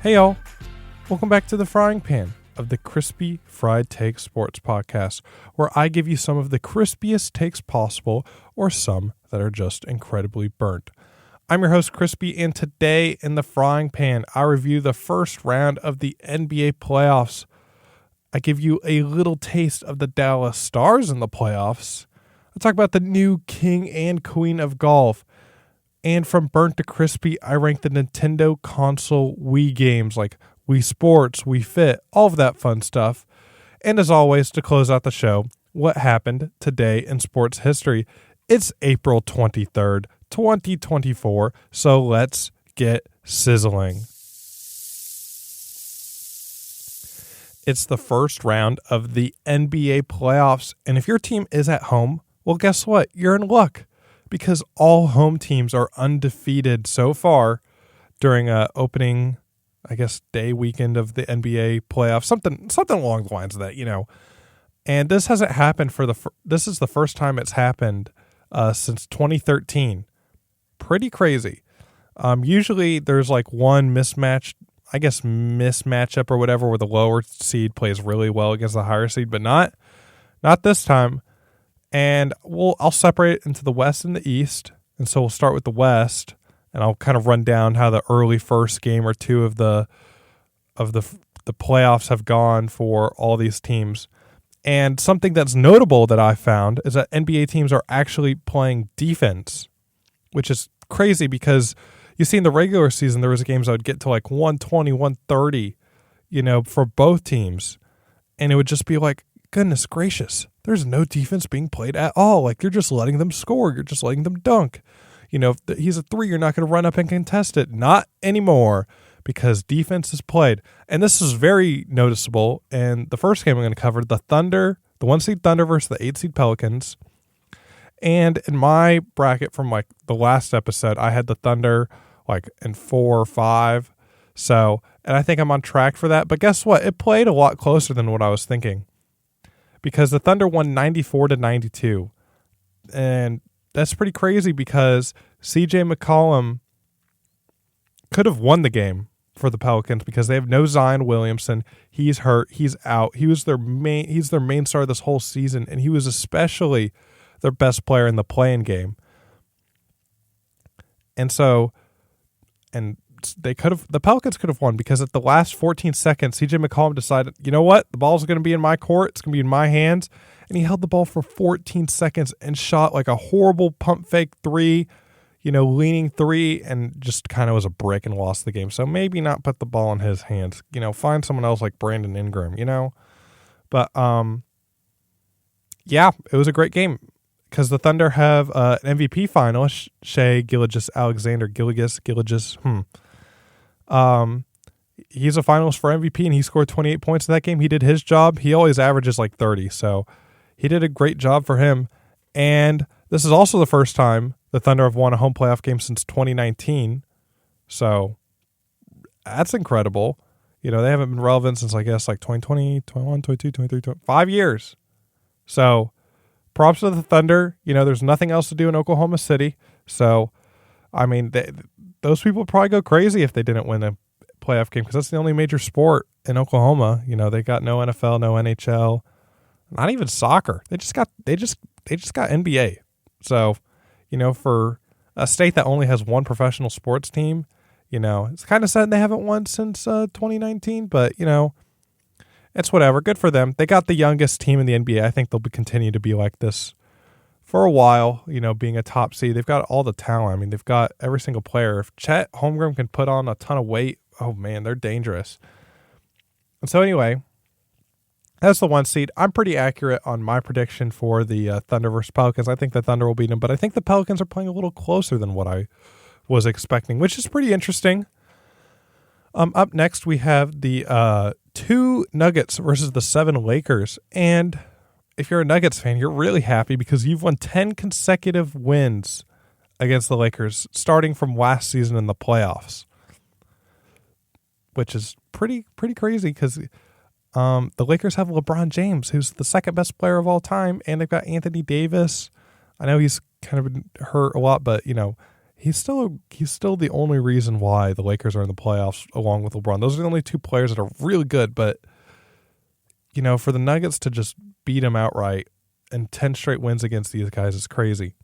Hey y'all, welcome back to the frying pan of the Chrispy Fried Take Sports podcast, where I give you some of the crispiest takes possible or some that are just incredibly burnt. I'm your host Chrispy, and today in the frying pan, I review the first round of the NBA playoffs. I give you a little taste of the Dallas Stars in the playoffs. I talk about the new king and queen of golf. And from burnt to crispy, I rank the Nintendo console Wii games like Wii Sports, Wii Fit, all of that fun stuff. And as always, to close out the show, what happened today in sports history? It's April 23rd, 2024, so let's get sizzling. It's the first round of the NBA playoffs, and if your team is at home, well, guess what? You're in luck, because all home teams are undefeated so far during opening, day weekend of the NBA playoffs, something along the lines of that, And this hasn't happened this is the first time it's happened since 2013. Pretty crazy. Usually there's like one mismatch up or whatever, where the lower seed plays really well against the higher seed, but not this time. And I'll separate it into the West and the East. And so we'll start with the West, and I'll kind of run down how the early first game or two of the playoffs have gone for all these teams. And something that's notable that I found is that NBA teams are actually playing defense, which is crazy because you see in the regular season there was games that would get to like 120, 130, for both teams. And it would just be like, goodness gracious, there's no defense being played at all. Like, you're just letting them score. You're just letting them dunk. If he's a three, you're not going to run up and contest it. Not anymore, because defense is played. And this is very noticeable. And the first game I'm going to cover, the Thunder, the 1-seed Thunder versus the 8-seed Pelicans. And in my bracket from like the last episode, I had the Thunder like in 4 or 5. So, and I think I'm on track for that. But guess what? It played a lot closer than what I was thinking, because the Thunder won 94-92. And that's pretty crazy because CJ McCollum could have won the game for the Pelicans because they have no Zion Williamson. He's hurt. He's out. He's their main star this whole season, and he was especially their best player in the play-in game. And so, the Pelicans could have won because at the last 14 seconds, CJ McCollum decided, you know what? The ball's going to be in my court. It's going to be in my hands. And he held the ball for 14 seconds and shot like a horrible pump fake three, leaning three, and just kind of was a brick and lost the game. So maybe not put the ball in his hands, find someone else like Brandon Ingram, But, yeah, it was a great game because the Thunder have an MVP finalist, Shai Gilgeous-Alexander. He's a finalist for MVP, and he scored 28 points in that game. He did his job. He always averages like 30, so he did a great job for him. And this is also the first time the Thunder have won a home playoff game since 2019, so that's incredible. They haven't been relevant since, I guess, like 2020, 21, 22, 23, 5 years. So props to the Thunder. There's nothing else to do in Oklahoma City, so I mean, those people would probably go crazy if they didn't win a playoff game, because that's the only major sport in Oklahoma. They got no NFL, no NHL, not even soccer. They just got NBA. So, for a state that only has one professional sports team, it's kind of sad they haven't won since 2019. But it's whatever. Good for them. They got the youngest team in the NBA. I think they'll continue to be like this for a while, being a top seed. They've got all the talent. I mean, they've got every single player. If Chet Holmgren can put on a ton of weight, oh man, they're dangerous. And so anyway, that's the 1 seed. I'm pretty accurate on my prediction for the Thunder versus Pelicans. I think the Thunder will beat them, but I think the Pelicans are playing a little closer than what I was expecting, which is pretty interesting. Up next, we have the 2 Nuggets versus the 7 Lakers. And if you're a Nuggets fan, you're really happy because you've won 10 consecutive wins against the Lakers, starting from last season in the playoffs, which is pretty crazy because the Lakers have LeBron James, who's the second best player of all time, and they've got Anthony Davis. I know he's kind of been hurt a lot, but he's still the only reason why the Lakers are in the playoffs along with LeBron. Those are the only two players that are really good, but for the Nuggets to just beat him outright and 10 straight wins against these guys is crazy.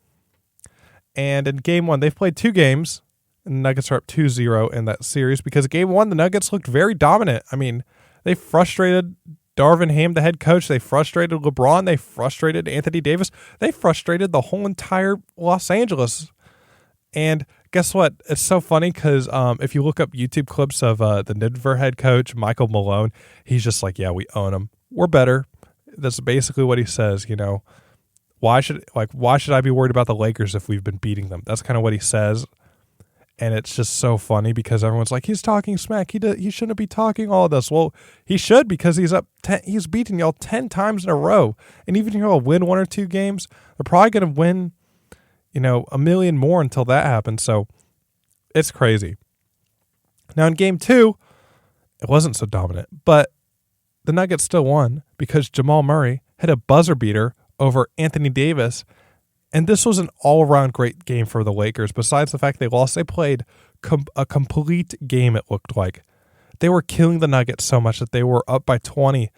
And in game 1, they've played 2 games, and the Nuggets are up 2-0 in that series because game 1, the Nuggets looked very dominant. I mean, they frustrated Darvin Ham, the head coach. They frustrated LeBron. They frustrated Anthony Davis. They frustrated the whole entire Los Angeles. And guess what? It's so funny because if you look up YouTube clips of the Denver head coach, Michael Malone, he's just like, yeah, we own them. We're better. That's basically what he says, Why should I be worried about the Lakers if we've been beating them? That's kind of what he says. And it's just so funny because everyone's like, he's talking smack. He shouldn't be talking all of this. Well, he should because he's beaten y'all 10 times in a row. And even if you'll win 1 or 2 games, they're probably going to win, a million more until that happens. So it's crazy. Now in game 2, it wasn't so dominant, but the Nuggets still won because Jamal Murray hit a buzzer beater over Anthony Davis. And this was an all-around great game for the Lakers. Besides the fact they lost, they played a complete game, it looked like. They were killing the Nuggets so much that they were up by 20,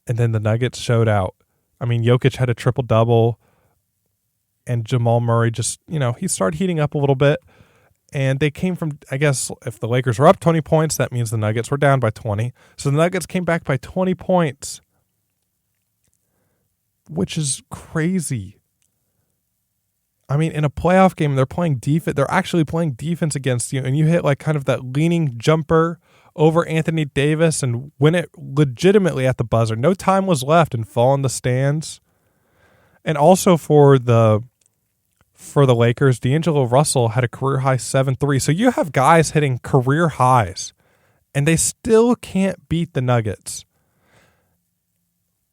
and then the Nuggets showed out. I mean, Jokic had a triple-double, and Jamal Murray just, he started heating up a little bit. And they came from, I guess, if the Lakers were up 20 points, that means the Nuggets were down by 20. So the Nuggets came back by 20 points, which is crazy. I mean, in a playoff game, they're playing defense. They're actually playing defense against you, and you hit like kind of that leaning jumper over Anthony Davis and win it legitimately at the buzzer. No time was left and fall in the stands. And also for the Lakers, D'Angelo Russell had a career-high 7-3. So you have guys hitting career highs, and they still can't beat the Nuggets.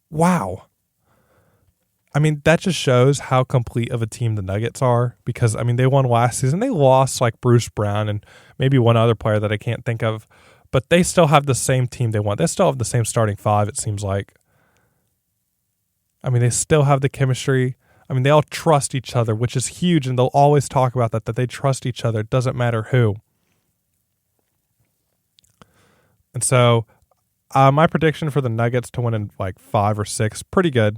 Wow. I mean, that just shows how complete of a team the Nuggets are because, I mean, they won last season. They lost like Bruce Brown and maybe one other player that I can't think of, but they still have the same team they won. They still have the same starting 5, it seems like. I mean, they still have the chemistry. I mean, they all trust each other, which is huge, and they'll always talk about that they trust each other. It doesn't matter who. And so my prediction for the Nuggets to win in like 5 or 6, pretty good.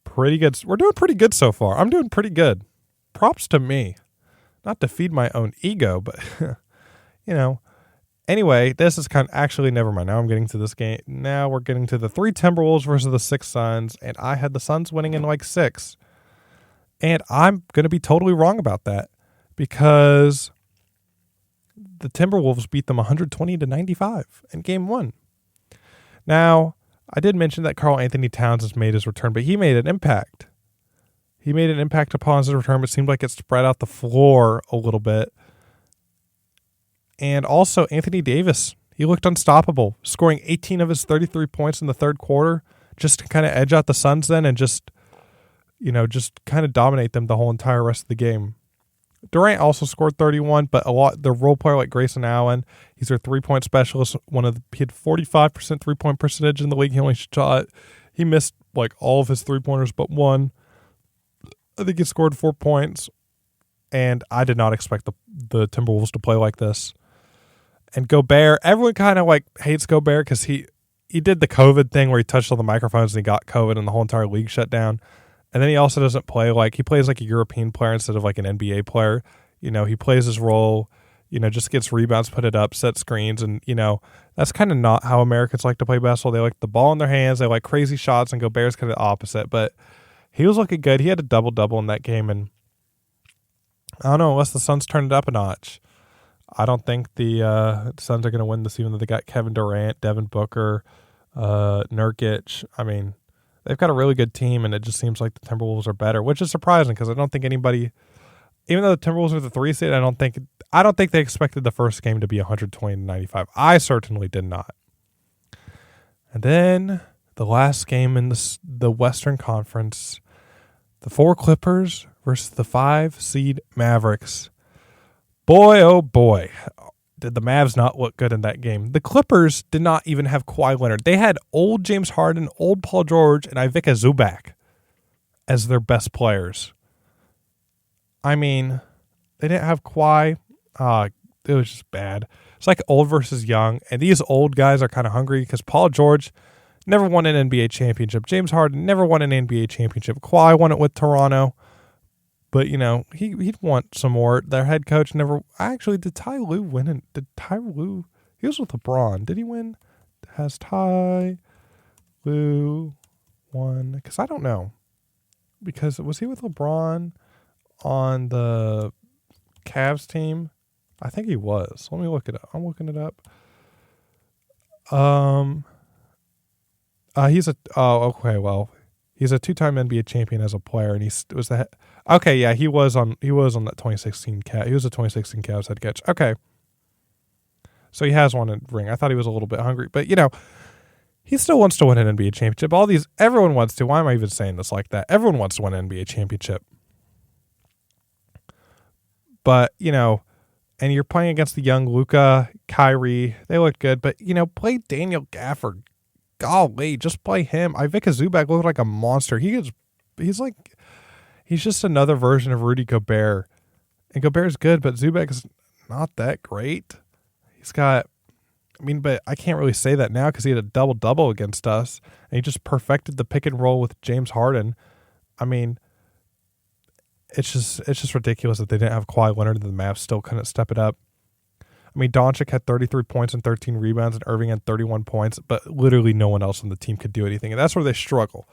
Pretty good. We're doing pretty good so far. I'm doing pretty good. Props to me. Not to feed my own ego, but, Anyway, this is actually, never mind. Now I'm getting to this game. Now we're getting to the 3 Timberwolves versus the 6 Suns, and I had the Suns winning in like 6. And I'm going to be totally wrong about that because the Timberwolves beat them 120-95 in game 1. Now, I did mention that Karl Anthony Towns has made his return, but he made an impact. He made an impact upon his return. It seemed like it spread out the floor a little bit. And also, Anthony Davis, he looked unstoppable, scoring 18 of his 33 points in the third quarter, just to kind of edge out the Suns then and just kind of dominate them the whole entire rest of the game. Durant also scored 31, but the role player like Grayson Allen, he's their 3-point specialist. He had 45% 3-point percentage in the league. He missed like all of his 3-pointers but one. I think he scored 4 points, and I did not expect the Timberwolves to play like this. And Gobert, everyone kind of like hates Gobert because he did the COVID thing where he touched all the microphones and he got COVID and the whole entire league shut down. And then he also doesn't play he plays like a European player instead of like an NBA player. He plays his role, just gets rebounds, put it up, set screens. And, that's kind of not how Americans like to play basketball. They like the ball in their hands. They like crazy shots, and Gobert's kind of the opposite. But he was looking good. He had a double-double in that game. And I don't know, unless the Suns turned it up a notch. I don't think the Suns are going to win this, even though they got Kevin Durant, Devin Booker, Nurkic. I mean, they've got a really good team, and it just seems like the Timberwolves are better, which is surprising because I don't think anybody, even though the Timberwolves are the 3 seed, I don't think they expected the first game to be 120-95. I certainly did not. And then the last game in the Western Conference, the 4 Clippers versus the 5 seed Mavericks. Boy, oh boy, did the Mavs not look good in that game. The Clippers did not even have Kawhi Leonard. They had old James Harden, old Paul George, and Ivica Zubac as their best players. I mean, They didn't have Kawhi. It was just bad. It's like old versus young, and these old guys are kind of hungry because Paul George never won an NBA championship. James Harden never won an NBA championship. Kawhi won it with Toronto, but he'd want some more. Their head coach never. Actually, did Ty Lue win? Did Ty Lue? He was with LeBron. Did he win? Has Ty Lue won? Because I don't know. Because was he with LeBron on the Cavs team? I think he was. Let me look it up. I'm looking it up. He's a he's a 2-time NBA champion as a player, and he was the okay. Yeah, he was on that 2016 Cavs. He was a 2016 Cavs head coach. Okay, so he has won a ring. I thought he was a little bit hungry, but he still wants to win an NBA championship. Everyone wants to. Why am I even saying this like that? Everyone wants to win an NBA championship, but and you're playing against the young Luka, Kyrie. They look good, but play Daniel Gafford. Golly, just play him. Ivica Zubac looked like a monster. He's just another version of Rudy Gobert. And Gobert's good, but Zubac is not that great. He's got, but I can't really say that now because he had a double-double against us, and he just perfected the pick and roll with James Harden. It's just ridiculous that they didn't have Kawhi Leonard and the Mavs still couldn't step it up. Doncic had 33 points and 13 rebounds, and Irving had 31 points, but literally no one else on the team could do anything. And that's where they struggle.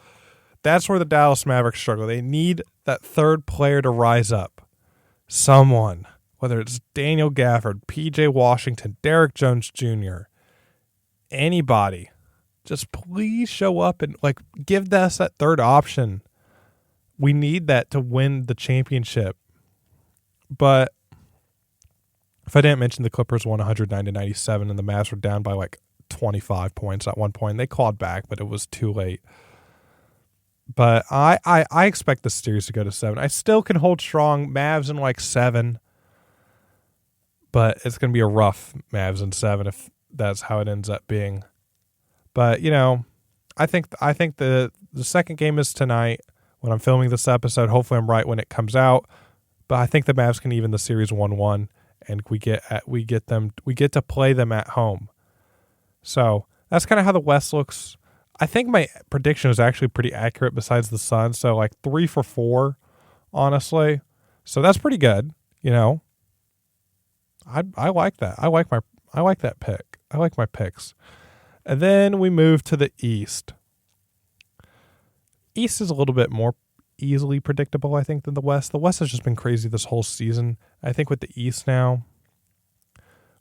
That's where the Dallas Mavericks struggle. They need that third player to rise up. Someone, whether it's Daniel Gafford, P.J. Washington, Derek Jones Jr., anybody, just please show up and give us that third option. We need that to win the championship. But if I didn't mention the Clippers won 109-97 and the Mavs were down by 25 points at one point. They clawed back, but it was too late. But I expect the series to go to 7. I still can hold strong. Mavs in 7. But it's going to be a rough Mavs in 7 if that's how it ends up being. But, I think the second game is tonight when I'm filming this episode. Hopefully I'm right when it comes out. But I think the Mavs can even the series 1-1. And we get to play them at home. So that's kind of how the West looks. I think my prediction was actually pretty accurate besides the Suns. So 3 for 4, honestly. So that's pretty good. I like that. I like that pick. I like my picks. And then we move to the East. East is a little bit more easily predictable, I think, than the West. The West has just been crazy this whole season. I think with the East now,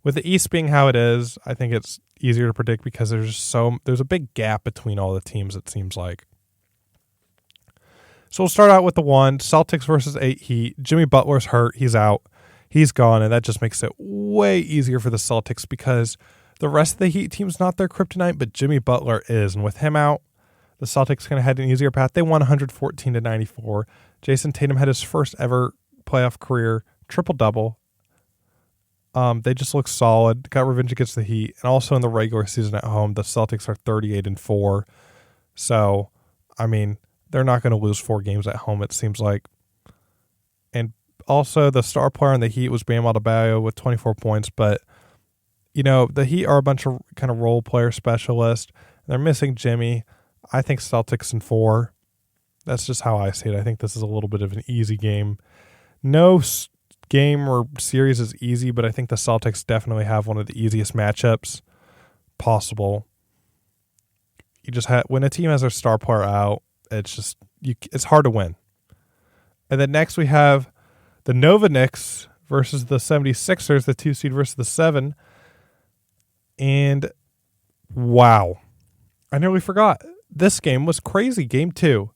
with the East being how it is, I think it's easier to predict because there's a big gap between all the teams, it seems like. So we'll start out with the 1, Celtics versus 8 Heat. Jimmy Butler's hurt. He's out. He's gone, and that just makes it way easier for the Celtics because the rest of the Heat team's not their kryptonite, but Jimmy Butler is. And with him out, the Celtics kind of had an easier path. They won 114-94. Jason Tatum had his first ever playoff career triple-double. They just look solid. Got revenge against the Heat. And also in the regular season at home, the Celtics are 38-4. So, they're not going to lose 4 games at home, it seems like. And also the star player in the Heat was Bam Adebayo with 24 points. But, the Heat are a bunch of kind of role player specialists. They're missing Jimmy. I think Celtics in 4. That's just how I see it. I think this is a little bit of an easy game. No game or series is easy, but I think the Celtics definitely have one of the easiest matchups possible. You just when a team has their star player out, it's hard to win. And then next we have the Nova Knicks versus the 76ers, the 2 seed versus the 7. And wow, I nearly forgot. This game was crazy. Game 2.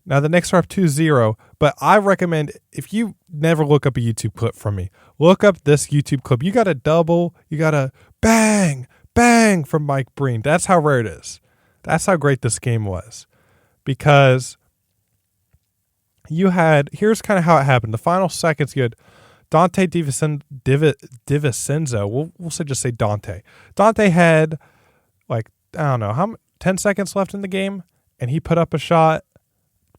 Now, the Knicks are up 2-0, but I recommend, if you never look up a YouTube clip from me, look up this YouTube clip. You got a double, you got a bang, bang from Mike Breen. That's how rare it is. That's how great this game was. Because here's kind of how it happened. The final seconds, you had Dante DiVincenzo. We'll just say Dante. Dante had, 10 seconds left in the game, and he put up a shot,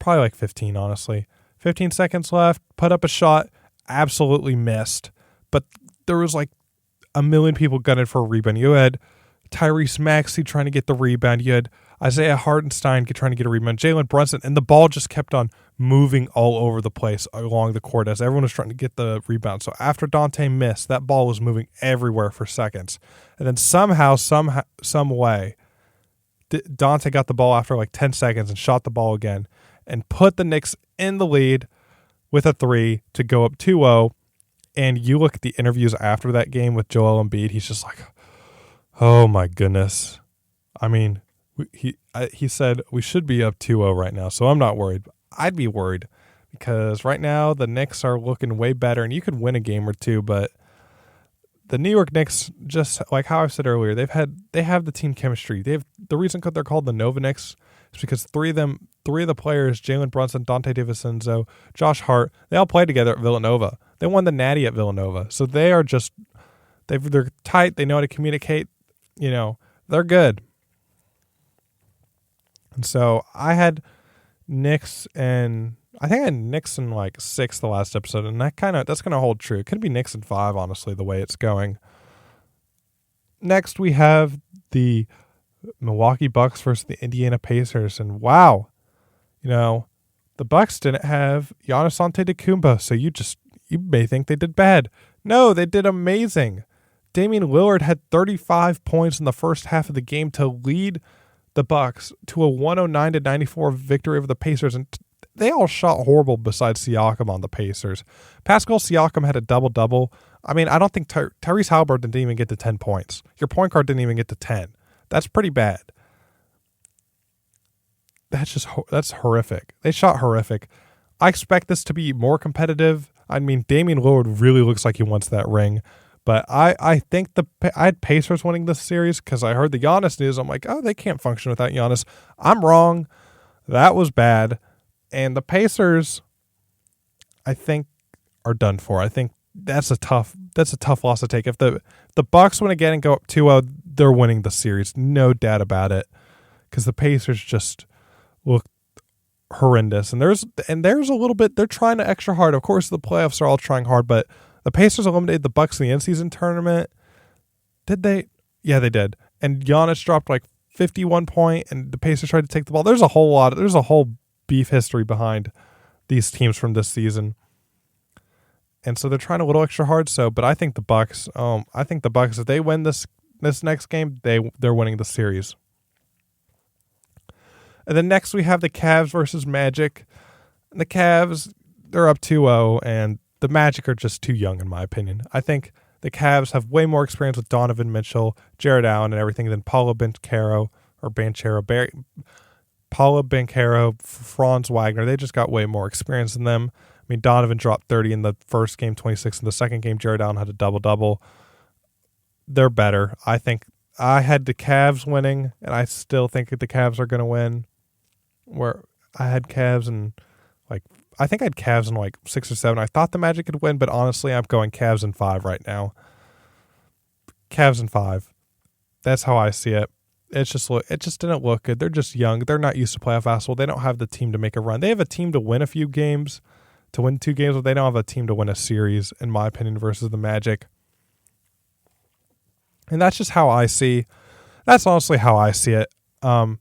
probably 15, honestly. 15 seconds left, put up a shot, absolutely missed. But there was like a million people gunning for a rebound. You had Tyrese Maxey trying to get the rebound. You had Isaiah Hartenstein trying to get a rebound. Jalen Brunson. And the ball just kept on moving all over the place along the court as everyone was trying to get the rebound. So after Dante missed, that ball was moving everywhere for seconds. And then somehow, some way, Dante got the ball after like 10 seconds and shot the ball again and put the Knicks in the lead with a 3 to go up 2-0. And you look at the interviews after that game with Joel Embiid, he's just like, oh my goodness. I mean, he said we should be up 2-0 right now, so I'm not worried. I'd be worried because right now the Knicks are looking way better, and you could win a game or two, but the New York Knicks, just like how I said earlier, they have the team chemistry. They have the reason they're called the Nova Knicks is because three of the players, Jalen Brunson, Dante DiVincenzo, Josh Hart, they all played together at Villanova. They won the Natty at Villanova, so they are just they're tight. They know how to communicate. You know, they're good. And so I had Knicks and I think I had Knicks in like 6 the last episode, and that's gonna hold true. It could be Knicks in 5, honestly, the way it's going. Next we have the Milwaukee Bucks versus the Indiana Pacers, and wow, you know, the Bucks didn't have Giannis Antetokounmpo, so you may think they did bad. No, they did amazing. Damian Lillard had 35 points in the first half of the game to lead the Bucks to a 109-94 victory over the Pacers, and they all shot horrible besides Siakam on the Pacers. Pascal Siakam had a double-double. I mean, I don't think Tyrese Halliburton didn't even get to 10 points. Your point guard didn't even get to 10. That's pretty bad. That's horrific. They shot horrific. I expect this to be more competitive. I mean, Damian Lillard really looks like he wants that ring. But I think I had Pacers winning this series because I heard the Giannis news. I'm like, oh, they can't function without Giannis. I'm wrong. That was bad. And the Pacers, I think, are done for. I think that's a tough loss to take. If the Bucks win again and go up 2-0, they're winning the series. No doubt about it. Because the Pacers just look horrendous. And there's a little bit, they're trying to extra hard. Of course, the playoffs are all trying hard, but the Pacers eliminated the Bucks in the in-season tournament. Did they? Yeah, they did. And Giannis dropped like 51 point, and the Pacers tried to take the ball. There's a whole beef history behind these teams from this season. And so they're trying a little extra hard. But I think the Bucks, if they win this next game, they're winning the series. And then next we have the Cavs versus Magic. And the Cavs, they're up 2-0, and the Magic are just too young, in my opinion. I think the Cavs have way more experience with Donovan Mitchell, Jared Allen, and everything than Paolo Banchero, Franz Wagner. They just got way more experience than them. I mean, Donovan dropped 30 in the first game, 26 in the second game. Jared Allen had a double-double. They're better. I think I had the Cavs winning, and I still think that the Cavs are going to win. Where I had Cavs and I think I had Cavs in like 6 or 7. I thought the Magic could win, but honestly, I'm going Cavs in 5 right now. Cavs in 5. That's how I see it. It just didn't look good. They're just young. They're not used to playoff basketball. They don't have the team to make a run. They have a team to win a few games, to win 2 games, but they don't have a team to win a series, in my opinion, versus the Magic. And that's just how I see. That's honestly how I see it. The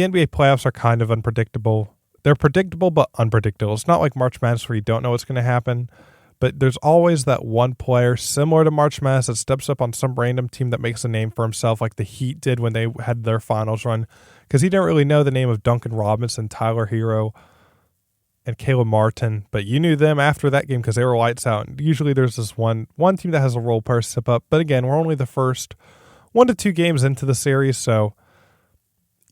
NBA playoffs are kind of unpredictable. They're predictable but unpredictable. It's not like March Madness where you don't know what's going to happen, but there's always that one player similar to March Madness that steps up on some random team that makes a name for himself, like the Heat did when they had their finals run, because he didn't really know the name of Duncan Robinson, Tyler Hero, and Caleb Martin, but you knew them after that game because they were lights out. And usually there's this one team that has a role player step up, but again, we're only the first 1 to 2 games into the series, so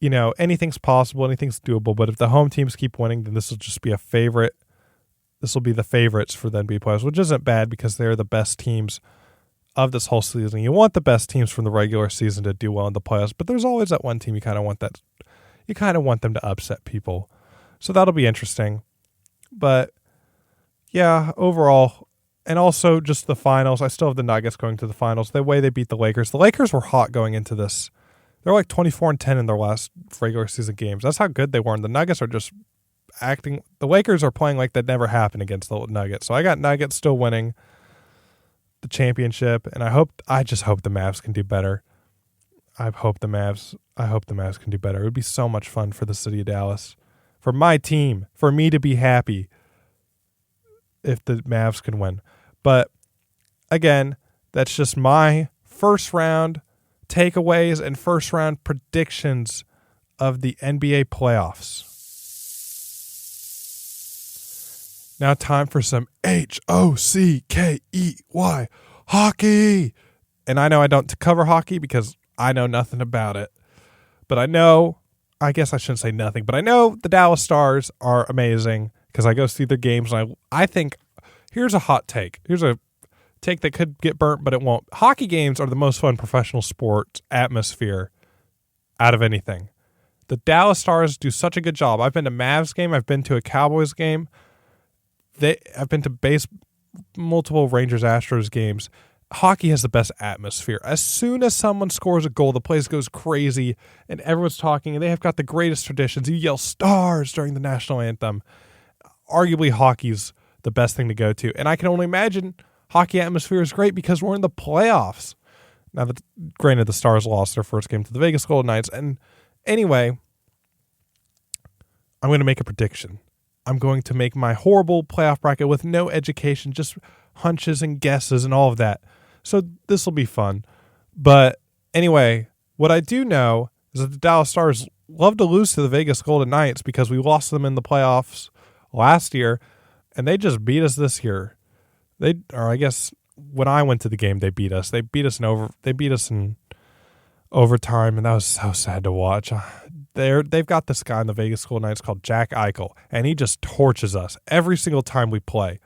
you know, anything's possible, anything's doable, but if the home teams keep winning, then this will just be a favorite. This will be the favorites for the NBA playoffs, which isn't bad because they're the best teams of this whole season. You want the best teams from the regular season to do well in the playoffs, but there's always that one team you kind of want them to upset people. So that'll be interesting. But yeah, overall, and also just the finals, I still have the Nuggets going to the finals. The way they beat the Lakers were hot going into this. They're like 24-10 in their last regular season games. That's how good they were. And the Nuggets are just acting. The Lakers are playing like that never happened against the Nuggets. So I got Nuggets still winning the championship, and I just hope the Mavs can do better. I hope the Mavs can do better. It would be so much fun for the city of Dallas, for my team, for me to be happy if the Mavs can win. But again, that's just my first round takeaways and first round predictions of the NBA playoffs. Now time for some HOCKEY, hockey. And I know I don't cover hockey because I know nothing about it. But I guess I shouldn't say nothing, but I know the Dallas Stars are amazing because I go see their games. And I think, here's a hot take. Here's a take that could get burnt, but it won't. Hockey games are the most fun professional sports atmosphere out of anything. The Dallas Stars do such a good job. I've been to Mavs game. I've been to a Cowboys game. I've been to multiple Rangers Astros games. Hockey has the best atmosphere. As soon as someone scores a goal, the place goes crazy and everyone's talking, and they have got the greatest traditions. You yell Stars during the national anthem. Arguably, hockey's the best thing to go to. And I can only imagine hockey atmosphere is great because we're in the playoffs. Now, granted, the Stars lost their first game to the Vegas Golden Knights. And anyway, I'm going to make a prediction. I'm going to make my horrible playoff bracket with no education, just hunches and guesses and all of that. So this will be fun. But anyway, what I do know is that the Dallas Stars love to lose to the Vegas Golden Knights because we lost them in the playoffs last year, and they just beat us this year. I guess when I went to the game, they beat us. They beat us in overtime, and that was so sad to watch. They've got this guy in the Vegas Golden Knights called Jack Eichel, and he just torches us every single time we play.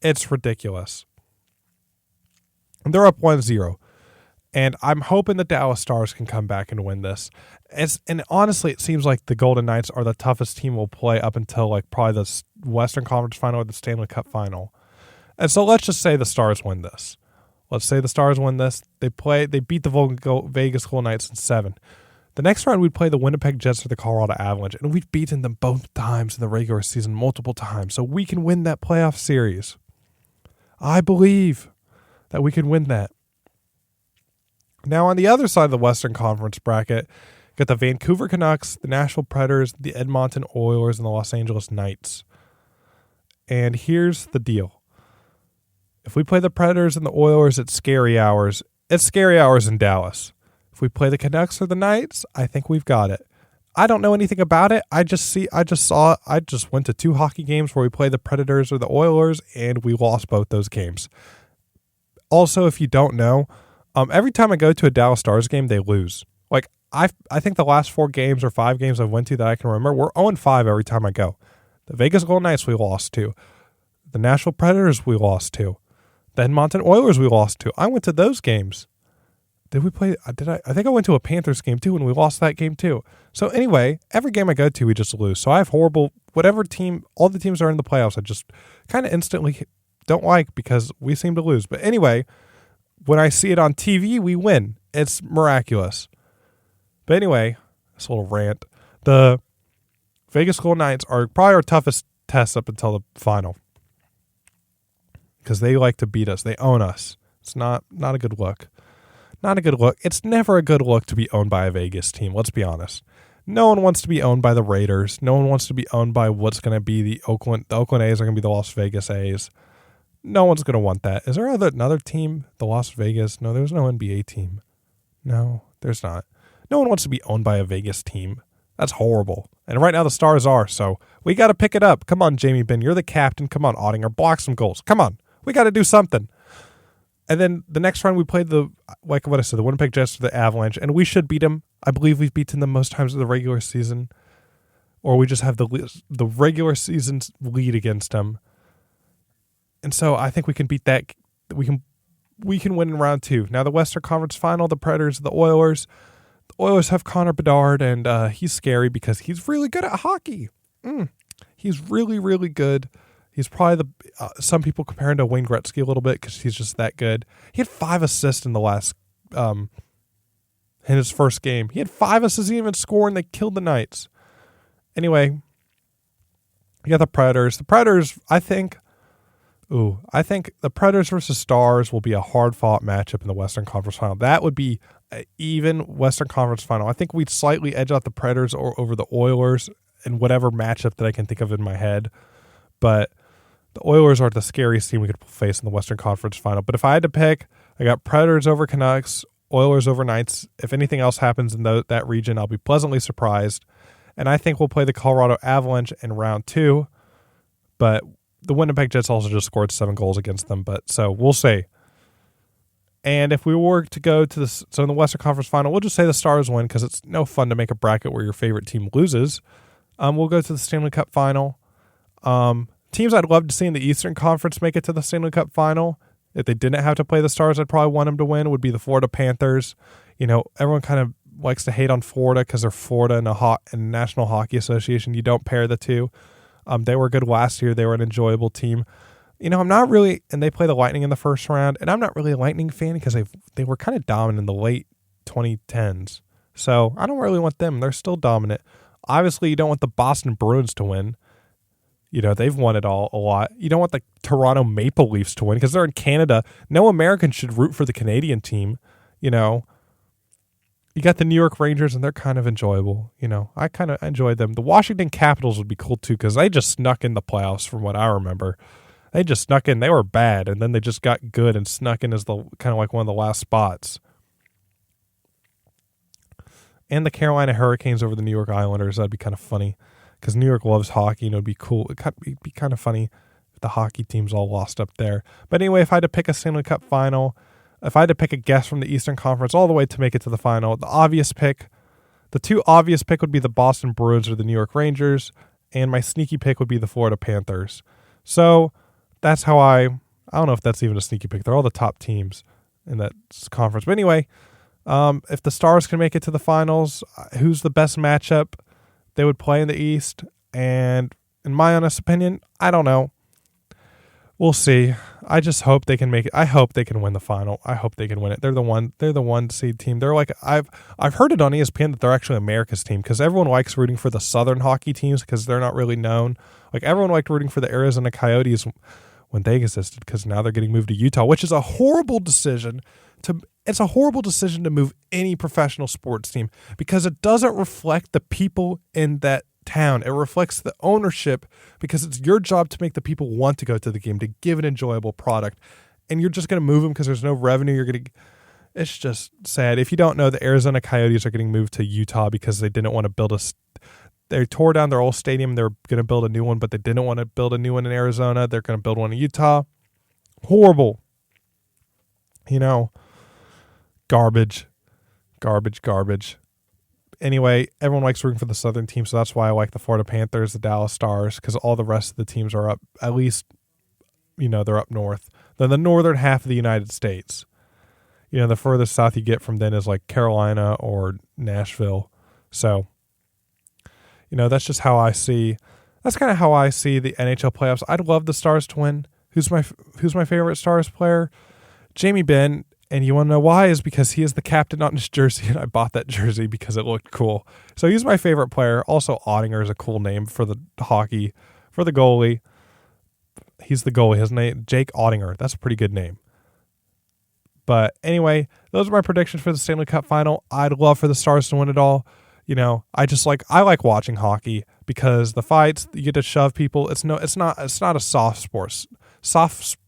It's ridiculous. And they're up 1-0. And I'm hoping the Dallas Stars can come back and win this. And honestly, it seems like the Golden Knights are the toughest team we'll play up until like probably the Western Conference Final or the Stanley Cup Final. And so let's just say the Stars win this. Let's say the Stars win this. They beat the Vegas Golden Knights in 7. The next round, we'd play the Winnipeg Jets or the Colorado Avalanche, and we've beaten them both times in the regular season, multiple times. So we can win that playoff series. I believe that we can win that. Now, on the other side of the Western Conference bracket, you got the Vancouver Canucks, the Nashville Predators, the Edmonton Oilers, and the Los Angeles Knights. And here's the deal. If we play the Predators and the Oilers, it's scary hours. It's scary hours in Dallas. If we play the Canucks or the Knights, I think we've got it. I don't know anything about it. I just went to 2 hockey games where we played the Predators or the Oilers, and we lost both those games. Also, if you don't know, every time I go to a Dallas Stars game, they lose. Like, I think the last 4 games or 5 games I've went to that I can remember, we're 0-5 every time I go. The Vegas Golden Knights, we lost to. The Nashville Predators, we lost to. The Edmonton Oilers, we lost to. I went to those games. Did we play? I think I went to a Panthers game too, and we lost that game too. So anyway, every game I go to, we just lose. So I have whatever team, all the teams that are in the playoffs, I just kind of instantly don't like because we seem to lose. But anyway, when I see it on TV, we win. It's miraculous. But anyway, this little rant. The Vegas Golden Knights are probably our toughest test up until the final because they like to beat us. They own us. It's not a good look. Not a good look. It's never a good look to be owned by a Vegas team. Let's be honest. No one wants to be owned by the Raiders. No one wants to be owned by what's going to be the Oakland A's are going to be the Las Vegas A's. No one's going to want that. Is there another team? The Las Vegas? No, there's no NBA team. No, there's not. No one wants to be owned by a Vegas team. That's horrible. And right now the Stars are, so we got to pick it up. Come on, Jamie Benn. You're the captain. Come on, Ottinger. Block some goals. Come on. We got to do something. And then the next round we played the Winnipeg Jets or the Avalanche, and we should beat them. I believe we've beaten them most times in the regular season, or we just have the regular season's lead against them. And so I think we can beat that. We can win in round 2. Now the Western Conference Final, the Predators, the Oilers. The Oilers have Connor Bedard, and he's scary because he's really good at hockey. He's really, really good. He's probably some people compare him to Wayne Gretzky a little bit because he's just that good. He had 5 assists in the last, in his first game. He had 5 assists, he didn't even score, and they killed the Knights. Anyway, You got the Predators. The Predators, I think the Predators versus Stars will be a hard-fought matchup in the Western Conference Final. That would be an even Western Conference Final. I think we'd slightly edge out the Predators over the Oilers in whatever matchup that I can think of in my head. But the Oilers are the scariest team we could face in the Western Conference Final. But if I had to pick, I got Predators over Canucks, Oilers over Knights. If anything else happens in that region, I'll be pleasantly surprised. And I think we'll play the Colorado Avalanche in round 2. But the Winnipeg Jets also just scored 7 goals against them. But so we'll see. And if we were to go to in the Western Conference Final, we'll just say the Stars win because it's no fun to make a bracket where your favorite team loses. We'll go to the Stanley Cup Final. Teams I'd love to see in the Eastern Conference make it to the Stanley Cup Final. If they didn't have to play the Stars, I'd probably want them to win, would be the Florida Panthers. You know, everyone kind of likes to hate on Florida because they're Florida and the National Hockey Association. You don't pair the two. They were good last year. They were an enjoyable team. You know, I'm not really, and they play the Lightning in the first round, and I'm not really a Lightning fan because they were kind of dominant in the late 2010s. So I don't really want them. They're still dominant. Obviously, you don't want the Boston Bruins to win. You know, they've won it all a lot. You don't want the Toronto Maple Leafs to win because they're in Canada. No American should root for the Canadian team. You know, you got the New York Rangers, and they're kind of enjoyable. You know, I kind of enjoyed them. The Washington Capitals would be cool, too, because they just snuck in the playoffs from what I remember. They just snuck in. They were bad, and then they just got good and snuck in as the kind of like one of the last spots. And the Carolina Hurricanes over the New York Islanders. That'd be kind of funny because New York loves hockey, and it would be cool. It'd be kind of funny if the hockey teams all lost up there. But anyway, if I had to pick a Stanley Cup final, if I had to pick a guess from the Eastern Conference all the way to make it to the final, the two obvious pick would be the Boston Bruins or the New York Rangers, and my sneaky pick would be the Florida Panthers. So that's how I don't know if that's even a sneaky pick. They're all the top teams in that conference. But anyway, if the Stars can make it to the finals, who's the best matchup they would play in the East? And in my honest opinion, I don't know. We'll see. I just hope they can make it. I hope they can win the final. I hope they can win it. They're the one seed team. They're like I've heard it on ESPN that they're actually America's team because everyone likes rooting for the Southern hockey teams because they're not really known. Like everyone liked rooting for the Arizona Coyotes when they existed because now they're getting moved to Utah, which is a horrible decision. It's a horrible decision to move any professional sports team because it doesn't reflect the people in that town. It reflects the ownership because it's your job to make the people want to go to the game, to give an enjoyable product. And you're just going to move them because there's no revenue. It's just sad. If you don't know, the Arizona Coyotes are getting moved to Utah because they didn't want to build they tore down their old stadium. They're going to build a new one, but they didn't want to build a new one in Arizona. They're going to build one in Utah. Horrible. You know, garbage. Anyway, everyone likes rooting for the Southern team, so that's why I like the Florida Panthers, the Dallas Stars, because all the rest of the teams are up, at least, you know, they're up north. They're the northern half of the United States. You know, the furthest south you get from then is like Carolina or Nashville. So, you know, that's just how I see. That's kind of how I see the NHL playoffs. I'd love the Stars to win. Who's my favorite Stars player? Jamie Benn. And you want to know why? Is because he is the captain on his jersey, and I bought that jersey because it looked cool. So he's my favorite player. Also, Ottinger is a cool name for the hockey, for the goalie. He's the goalie. His name, Jake Ottinger. That's a pretty good name. But anyway, those are my predictions for the Stanley Cup Final. I'd love for the Stars to win it all. You know, I like watching hockey because the fights, you get to shove people. It's not a soft sports. Soft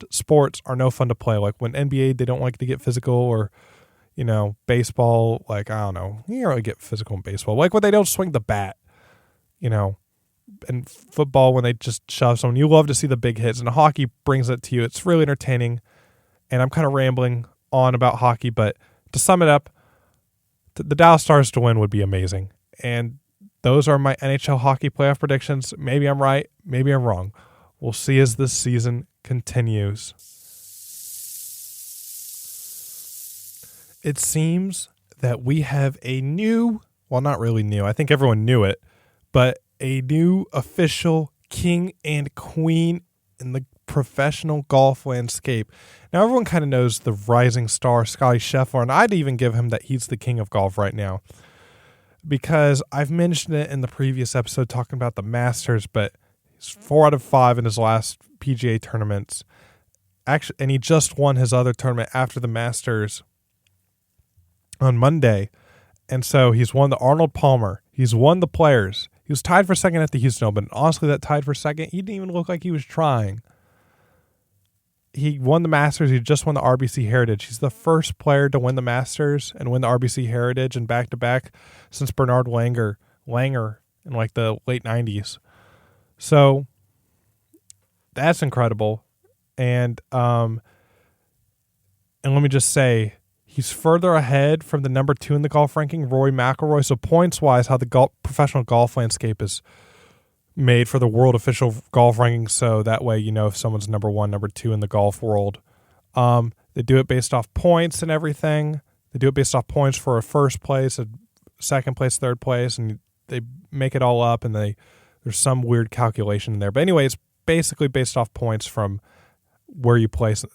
sports are no fun to play. Like when NBA, they don't like to get physical, or, you know, baseball, like, I don't know. You don't really get physical in baseball. Like when they don't swing the bat, you know, and football, when they just shove someone, you love to see the big hits, and hockey brings it to you. It's really entertaining, and I'm kind of rambling on about hockey, but to sum it up, the Dallas Stars to win would be amazing. And those are my NHL hockey playoff predictions. Maybe I'm right. Maybe I'm wrong. We'll see as this season continues. It seems that we have a new, well, not really new, I think everyone knew it, but a new official king and queen in the professional golf landscape. Now, everyone kind of knows the rising star, Scottie Scheffler, and I'd even give him that he's the king of golf right now. because I've mentioned it in the previous episode talking about the Masters, but he's 4 out of 5 in his last PGA tournaments. Actually, and he just won his other tournament after the Masters on Monday. And so he's won the Arnold Palmer. He's won the Players. He was tied for second at the Houston Open. Honestly, that tied for second, he didn't even look like he was trying. He won the Masters. He just won the RBC Heritage. He's the first player to win the Masters and win the RBC Heritage and back-to-back since Bernard Langer in like the late 90s. So that's incredible. And let me just say, he's further ahead from the number 2 in the golf ranking, Rory McIlroy. So points-wise, how the professional golf landscape is made for the world official golf ranking, so that way you know if someone's number 1, number 2 in the golf world. They do it based off points and everything. They do it based off points for a first place, a second place, third place, and they make it all up, and there's some weird calculation in there. But anyway, it's basically based off points from where you place in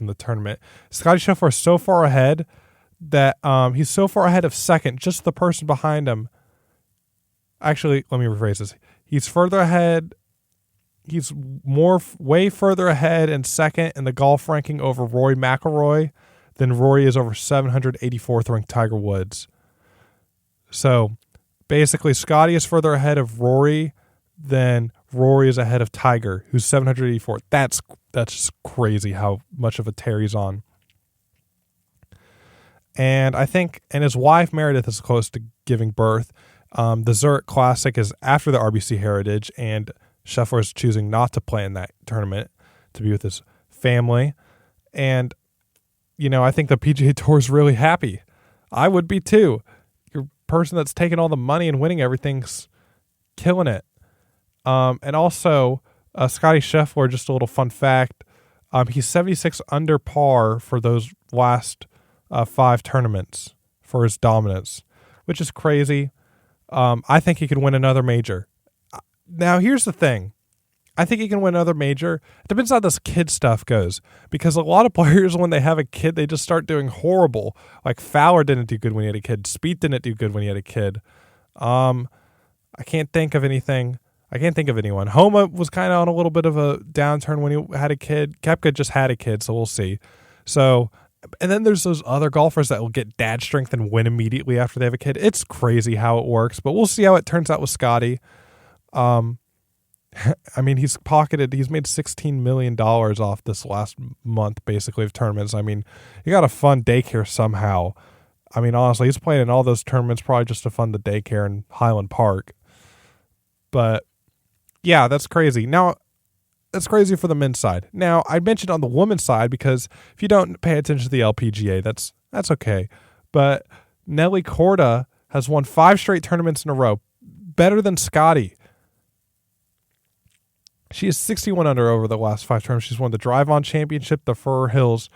the tournament. Scottie Scheffler is so far ahead that he's so far ahead of second, just the person behind him. Actually, let me rephrase this. He's further ahead. He's way further ahead in second in the golf ranking over Rory McIlroy than Rory is over 784th ranked Tiger Woods. So basically, Scottie is further ahead of Rory than Rory is ahead of Tiger, who's 784th. That's just crazy how much of a tear he's on. And I think, and his wife Meredith is close to giving birth. The Zurich Classic is after the RBC Heritage, and Scheffler is choosing not to play in that tournament to be with his family. And, I think the PGA Tour is really happy. I would be too. Your person that's taking all the money and winning everything's killing it. And also, Scottie Scheffler, just a little fun fact, he's 76 under par for those last 5 tournaments for his dominance, which is crazy. I think he could win another major. Now, here's the thing. I think he can win another major. It depends on how this kid stuff goes. Because a lot of players, when they have a kid, they just start doing horrible. Like Fowler didn't do good when he had a kid. Spieth didn't do good when he had a kid. I can't think of anything. I can't think of anyone. Homa was kind of on a little bit of a downturn when he had a kid. Koepka just had a kid, so we'll see. So... And then there's those other golfers that will get dad strength and win immediately after they have a kid. It's crazy how it works, but we'll see how it turns out with Scottie. I mean, he's made $16 million off this last month, basically, of tournaments. I mean, he got to fund daycare somehow. I mean, honestly, he's playing in all those tournaments probably just to fund the daycare in Highland Park. But, yeah, that's crazy. Now, that's crazy for the men's side. Now, I mentioned on the women's side because if you don't pay attention to the LPGA, that's okay. But Nelly Korda has won 5 straight tournaments in a row, better than Scottie. She is 61 under over the last 5 tournaments. She's won the Drive-On Championship, the Fur Hills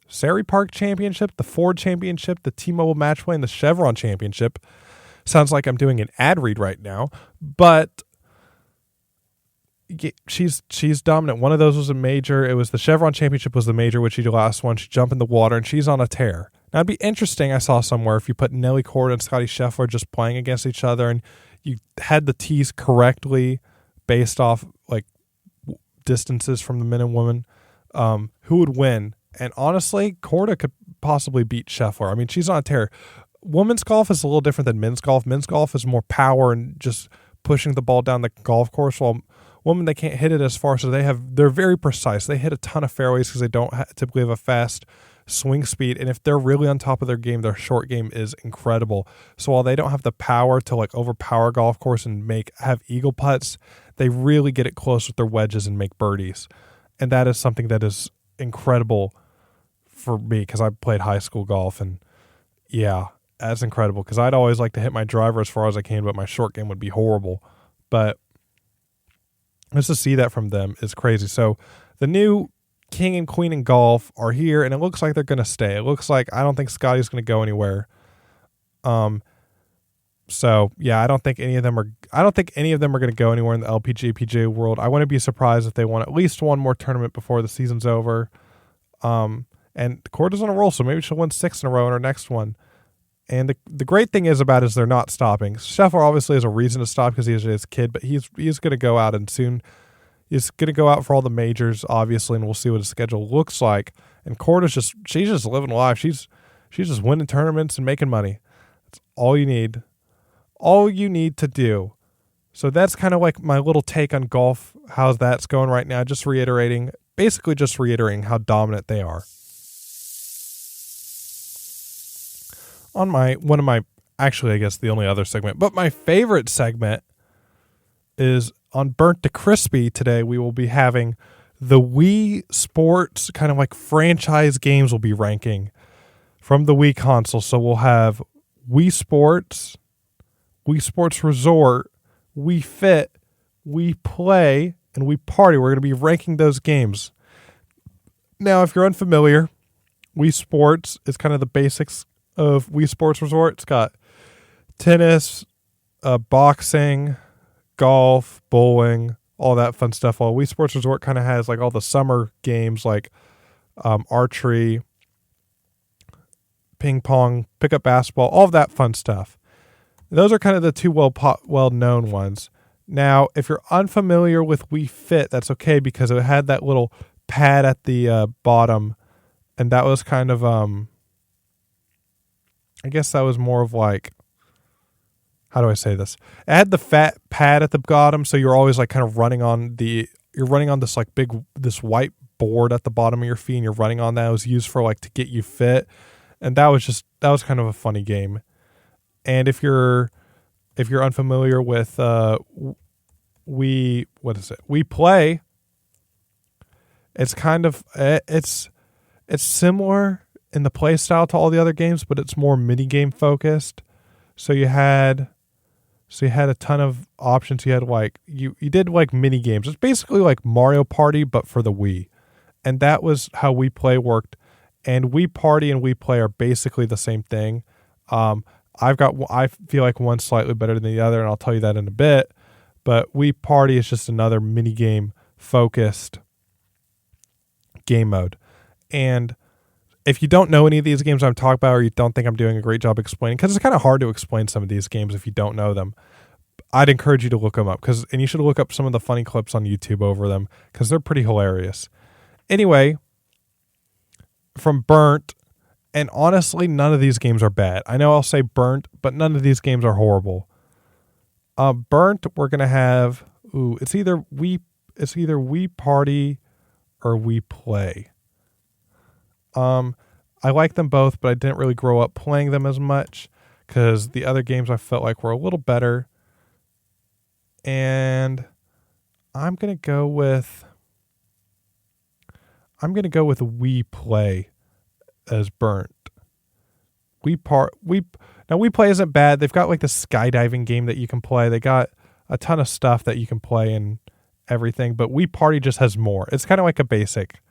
Sari Park Championship, the Ford Championship, the T-Mobile Match Play, and the Chevron Championship. Sounds like I'm doing an ad read right now, but she's dominant. One of those was a major. It was the Chevron Championship was the major, which she last one. She jumped in the water, and she's on a tear. Now, it'd be interesting, I saw somewhere, if you put Nelly Korda and Scottie Scheffler just playing against each other, and you had the tees correctly based off like distances from the men and women, who would win? And honestly, Korda could possibly beat Scheffler. I mean, she's on a tear. Women's golf is a little different than men's golf. Men's golf is more power and just pushing the ball down the golf course, while women, they can't hit it as far, so they're very precise. They hit a ton of fairways because they don't typically have a fast swing speed, and if they're really on top of their game, their short game is incredible. So while they don't have the power to like overpower golf course and have eagle putts, they really get it close with their wedges and make birdies, and that is something that is incredible for me because I played high school golf, and yeah, that's incredible because I'd always like to hit my driver as far as I can, but my short game would be horrible. But just to see that from them is crazy. So the new king and queen in golf are here, and it looks like they're going to stay. It looks like I don't think Scottie's going to go anywhere. So yeah, I don't think any of them are going to go anywhere in the LPGA PGA world. I wouldn't be surprised if they won at least one more tournament before the season's over. And Korda's on a roll, so maybe she'll win 6 in a row in her next one. And the great thing is they're not stopping. Scheffler obviously has a reason to stop because he's his kid, but he's going to go out and soon he's going to go out for all the majors, obviously, and we'll see what his schedule looks like. And Corda's she's just living life. She's just winning tournaments and making money. That's all you need. All you need to do. So that's kind of like my little take on golf. How's that's going right now? Basically just reiterating how dominant they are. Actually, I guess the only other segment, but my favorite segment is on Burnt to Chrispy. Today we will be having the Wii Sports kind of like franchise games will be ranking from the Wii console. So we'll have Wii Sports, Wii Sports Resort, Wii Fit, Wii Play, and Wii Party. We're going to be ranking those games. Now, if you're unfamiliar, Wii Sports is kind of the basics of Wii Sports Resort. It's got tennis, boxing, golf, bowling, all that fun stuff. While Wii Sports Resort kind of has like all the summer games like archery, ping pong, pickup basketball, all of that fun stuff. Those are kind of the two well-known ones. Now, if you're unfamiliar with Wii Fit, that's okay because it had that little pad at the bottom, and that was kind of I guess that was more of like, how do I say this? It had the fat pad at the bottom, so you're always like kind of running on this like this white board at the bottom of your feet, and you're running on that. It was used for like to get you fit, and that was kind of a funny game. And if you're unfamiliar with Wii Play, it's kind of it's similar in the play style to all the other games, but it's more mini game focused. So you had a ton of options. You had like you did like mini games. It's basically like Mario Party but for the Wii. And that was how Wii Play worked. And Wii Party and Wii Play are basically the same thing. I feel like one's slightly better than the other, and I'll tell you that in a bit. But Wii Party is just another mini game focused game mode. And if you don't know any of these games I'm talking about, or you don't think I'm doing a great job explaining, because it's kind of hard to explain some of these games if you don't know them, I'd encourage you to look them up. And you should look up some of the funny clips on YouTube over them, because they're pretty hilarious. Anyway, from Burnt, and honestly, none of these games are bad. I know I'll say Burnt, but none of these games are horrible. Burnt, we're gonna have it's either Wii Party or Wii Play. I like them both, but I didn't really grow up playing them as much because the other games I felt like were a little better. And I'm gonna go with Wii Play as Burnt. Wii Play isn't bad. They've got like the skydiving game that you can play. They got a ton of stuff that you can play and everything, but Wii Party just has more. It's kind of like a basic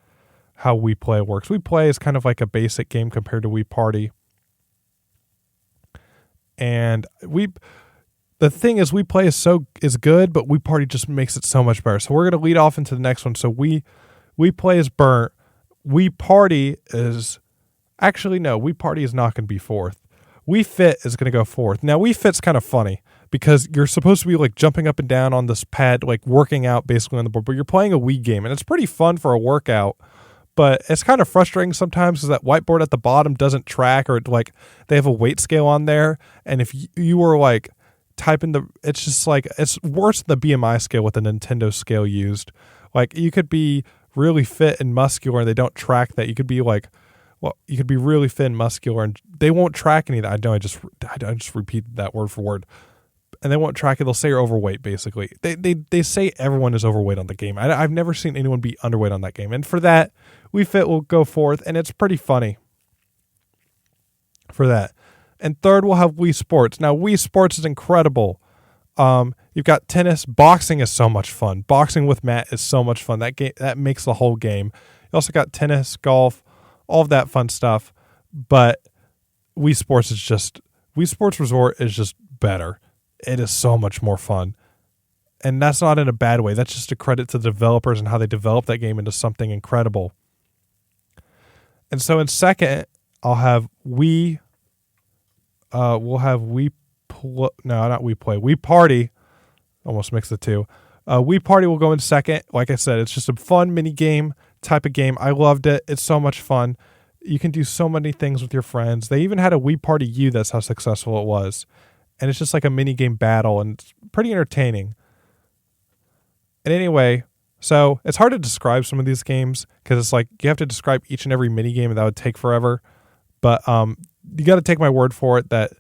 how Wii Play works. Wii Play is kind of like a basic game compared to Wii Party. And the thing is, Wii Play is good, but Wii Party just makes it so much better. So we're going to lead off into the next one. So Wii Play is Burnt. Wii Party is... Actually, no. Wii Party is not going to be fourth. Wii Fit is going to go fourth. Now, Wii Fit's kind of funny because you're supposed to be like jumping up and down on this pad, like working out basically on the board, but you're playing a Wii game, and it's pretty fun for a workout. But it's kind of frustrating sometimes because that whiteboard at the bottom doesn't track, or like they have a weight scale on there. And if you were like typing it's just like, it's worse than the BMI scale with the Nintendo scale used. Like you could be really fit and muscular and they don't track that. You could be like, you could be really fit and muscular and they won't track any of that. I know I just repeated that word for word. And they won't track it. They'll say you're overweight, basically. They say everyone is overweight on the game. I've never seen anyone be underweight on that game. And for that, Wii Fit will go fourth, and it's pretty funny for that. And third, we'll have Wii Sports. Now, Wii Sports is incredible. You've got tennis. Boxing is so much fun. Boxing with Matt is so much fun. That makes the whole game. You also got tennis, golf, all of that fun stuff. But Wii Sports Resort is just better. It is so much more fun. And that's not in a bad way. That's just a credit to the developers and how they developed that game into something incredible. And so in second, I'll have Wii we'll have Wii Party. Almost mixed the two. Wii Party will go in second. Like I said, it's just a fun mini game type of game. I loved it. It's so much fun. You can do so many things with your friends. They even had a Wii Party U. That's how successful it was. And it's just like a mini game battle, and it's pretty entertaining. And anyway, so it's hard to describe some of these games because it's like you have to describe each and every mini game, and that would take forever. But you got to take my word for it that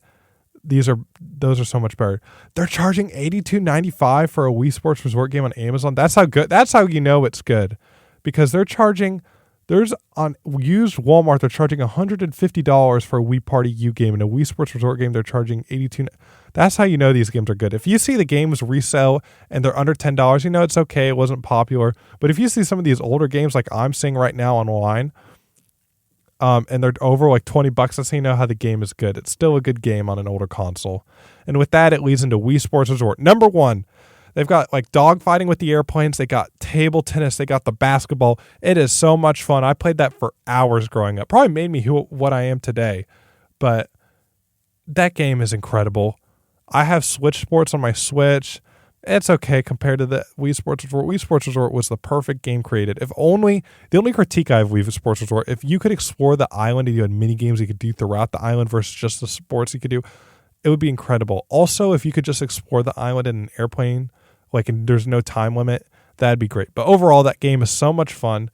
those are so much better. They're charging $82.95 for a Wii Sports Resort game on Amazon. That's how good. That's how you know it's good, because they're charging. There's on used Walmart. They're charging $150 for a Wii Party U game, and a Wii Sports Resort game they're charging $82. That's how you know these games are good. If you see the games resell and they're under $10, you know it's okay. It wasn't popular. But if you see some of these older games like I'm seeing right now online, and they're over like $20, that's how you know how the game is good. It's still a good game on an older console. And with that, it leads into Wii Sports Resort. Number one, they've got like dog fighting with the airplanes. They got table tennis. They got the basketball. It is so much fun. I played that for hours growing up. Probably made me what I am today. But that game is incredible. I have Switch Sports on my Switch. It's okay compared to the Wii Sports Resort. Wii Sports Resort was the perfect game created. The only critique I have of Wii Sports Resort, if you could explore the island and you had mini games you could do throughout the island versus just the sports you could do, it would be incredible. Also, if you could just explore the island in an airplane, and there's no time limit, that'd be great. But overall, that game is so much fun.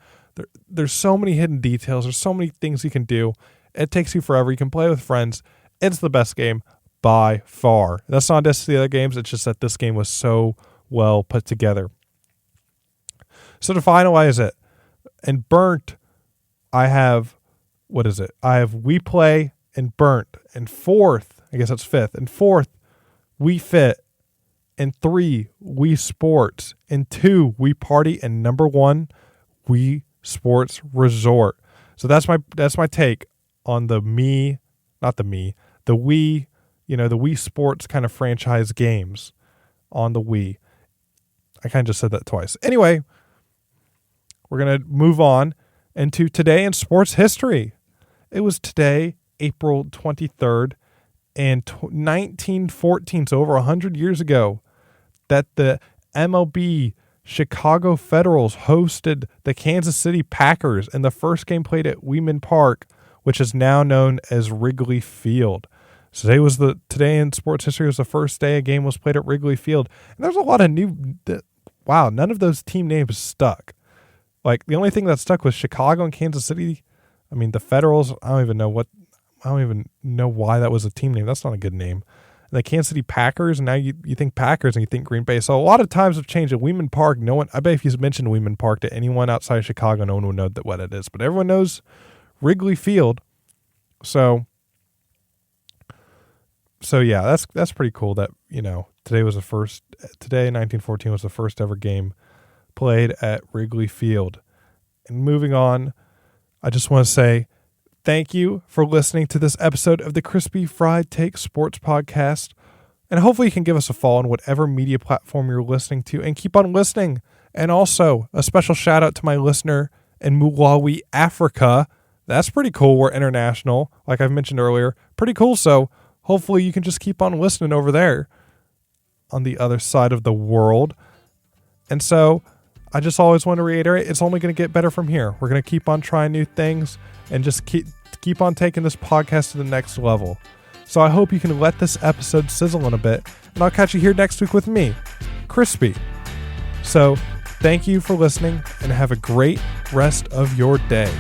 There's so many hidden details. There's so many things you can do. It takes you forever. You can play with friends. It's the best game by far. That's not just the other games. It's just that this game was so well put together. So to finalize it, and Burnt, I have, I have Wii Play and Burnt. And fourth, I guess that's fifth. And fourth, Wii Fit. And 3, Wii Sports. And 2, Wii Party. And number 1, Wii Sports Resort. So that's my take on the Wii, the Wii Sports kind of franchise games on the Wii. I kind of just said that twice. Anyway, we're going to move on into today in sports history. It was today, April 23rd, and 1914, so over 100 years ago, that the MLB Chicago Federals hosted the Kansas City Packers, and the first game played at Weeman Park, which is now known as Wrigley Field. So today in sports history was the first day a game was played at Wrigley Field. And there's a lot of none of those team names stuck. Like the only thing that stuck was Chicago and Kansas City. I mean, the Federals, I don't even know why that was a team name. That's not a good name. And the Kansas City Packers, and now you think Packers and you think Green Bay. So a lot of times have changed. At Weeman Park, I bet if you mentioned Weeman Park to anyone outside of Chicago, no one would know what it is. But everyone knows Wrigley Field. So yeah, that's pretty cool that, today 1914 was the first ever game played at Wrigley Field. And moving on, I just want to say thank you for listening to this episode of the Crispy Fried Take Sports Podcast. And hopefully you can give us a follow on whatever media platform you're listening to, and keep on listening. And also a special shout out to my listener in Malawi, Africa. That's pretty cool. We're international, like I've mentioned earlier. Pretty cool. So hopefully you can just keep on listening over there on the other side of the world. And so I just always want to reiterate, it's only going to get better from here. We're going to keep on trying new things and just keep on taking this podcast to the next level. So I hope you can let this episode sizzle in a bit, and I'll catch you here next week with me, Chrispy. So thank you for listening, and have a great rest of your day.